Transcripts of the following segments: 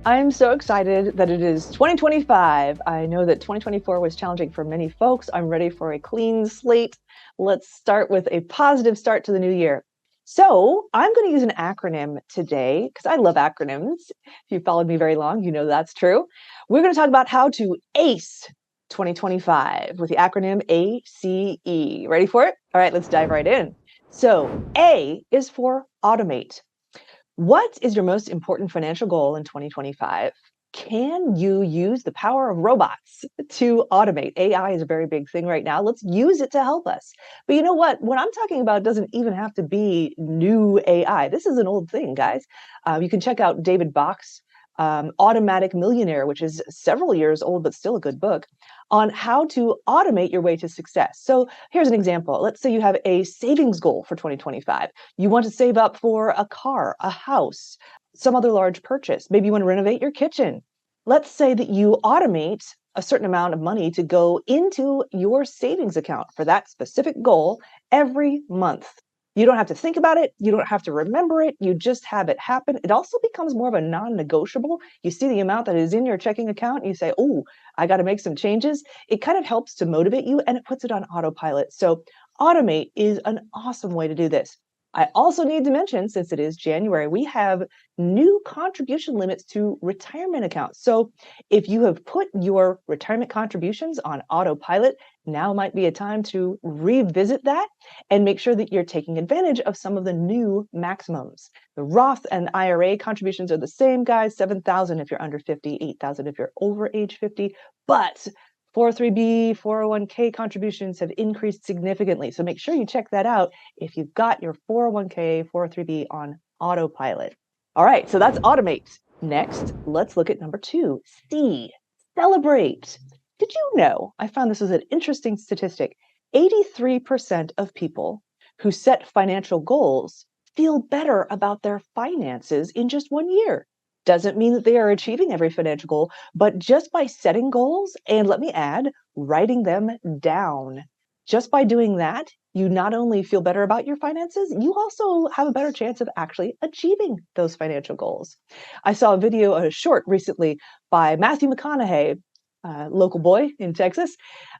I'm so excited that it is 2025. I know that 2024 was challenging for many folks. I'm ready for a clean slate. Let's start with a positive start to the new year. So, I'm going to use an acronym today because I love acronyms. If you've followed me very long, you know that's true. We're going to talk about how to ace 2025 with the acronym ACE. Ready for it? All right, let's dive right in. So, A is for automate. What is your most important financial goal in 2025? Can you use the power of robots to automate? AI is a very big thing right now. Let's use it to help us. But you know what? What I'm talking about doesn't even have to be new AI. This is an old thing, guys. You can check out David Bach's Automatic Millionaire, which is several years old, but still a good book, on how to automate your way to success. So here's an example. Let's say you have a savings goal for 2025. You want to save up for a car, a house, some other large purchase. Maybe you want to renovate your kitchen. Let's say that you automate a certain amount of money to go into your savings account for that specific goal every month. You don't have to think about it. You don't have to remember it. You just have it happen. It also becomes more of a non-negotiable. You see the amount that is in your checking account and you say, oh, I got to make some changes. It kind of helps to motivate you and it puts it on autopilot. So automate is an awesome way to do this. I also need to mention, since it is January, we have new contribution limits to retirement accounts. So if you have put your retirement contributions on autopilot, now might be a time to revisit that and make sure that you're taking advantage of some of the new maximums. The Roth and IRA contributions are the same, guys, 7,000 if you're under 50, 8,000 if you're over age 50, but 403b, 401k contributions have increased significantly. So make sure you check that out if you've got your 401k, 403b on autopilot. All right, so that's automate. Next, let's look at number 2, C, celebrate. Did you know, I found this was an interesting statistic, 83% of people who set financial goals feel better about their finances in just 1 year. Doesn't mean that they are achieving every financial goal, but just by setting goals, and let me add, writing them down. Just by doing that, you not only feel better about your finances, you also have a better chance of actually achieving those financial goals. I saw a short recently by Matthew McConaughey, local boy in Texas,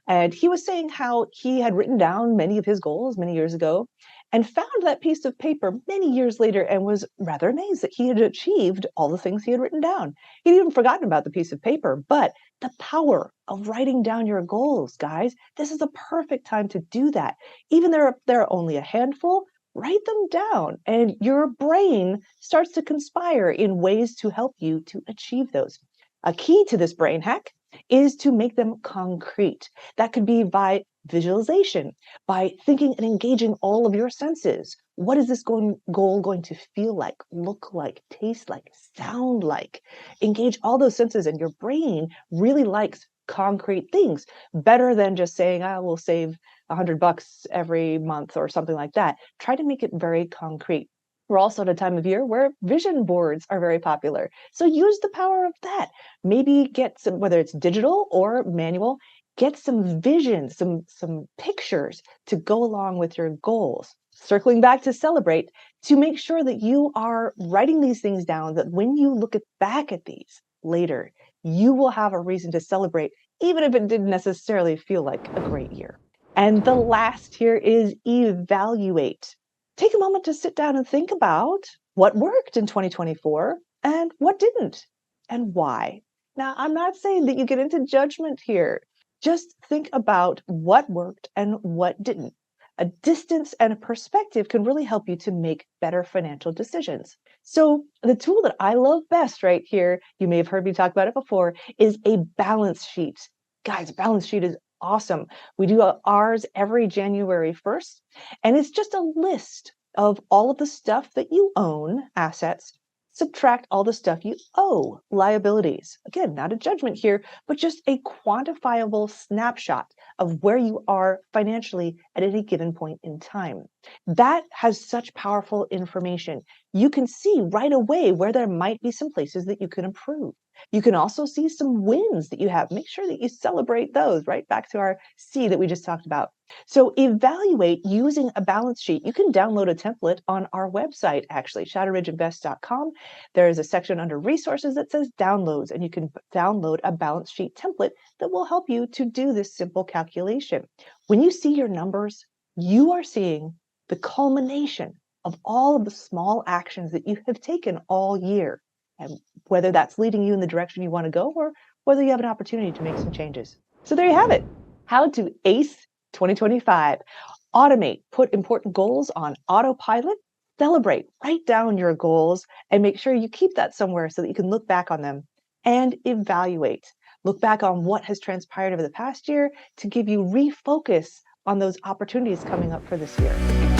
and he was saying how he had written down many of his goals many years ago and found that piece of paper many years later and was rather amazed that he had achieved all the things he had written down. He'd even forgotten about the piece of paper, but the power of writing down your goals, guys, this is a perfect time to do that. Even there are only a handful, write them down and your brain starts to conspire in ways to help you to achieve those. A key to this brain hack is to make them concrete. That could be by visualization, by thinking and engaging all of your senses. What is this goal going to feel like, look like, taste like, sound like? Engage all those senses, and your brain really likes concrete things better than just saying, I will save $100 every month or something like that. Try to make it very concrete. We're also at a time of year where vision boards are very popular. So use the power of that. Maybe get some, whether it's digital or manual, get some visions, some pictures to go along with your goals. Circling back to celebrate, to make sure that you are writing these things down, that when you look back at these later, you will have a reason to celebrate, even if it didn't necessarily feel like a great year. And the last here is evaluate. Take a moment to sit down and think about what worked in 2024 and what didn't and why. Now, I'm not saying that you get into judgment here. Just think about what worked and what didn't. A distance and a perspective can really help you to make better financial decisions. So the tool that I love best right here, you may have heard me talk about it before, is a balance sheet. Guys, balance sheet is awesome. We do ours every January 1st, and it's just a list of all of the stuff that you own, assets, subtract all the stuff you owe, liabilities. Again, not a judgment here, but just a quantifiable snapshot of where you are financially at any given point in time. That has such powerful information. You can see right away where there might be some places that you can improve. You can also see some wins that you have. Make sure that you celebrate those, right? Back to our C that we just talked about. So evaluate using a balance sheet. You can download a template on our website, actually, shadowridgeinvest.com. There is a section under resources that says downloads, and you can download a balance sheet template that will help you to do this simple calculation. When you see your numbers, you are seeing the culmination of all of the small actions that you have taken all year, and whether that's leading you in the direction you want to go or whether you have an opportunity to make some changes. So there you have it. How to ace 2025. Automate, put important goals on autopilot, celebrate, write down your goals, and make sure you keep that somewhere so that you can look back on them, and evaluate. Look back on what has transpired over the past year to give you refocus on those opportunities coming up for this year.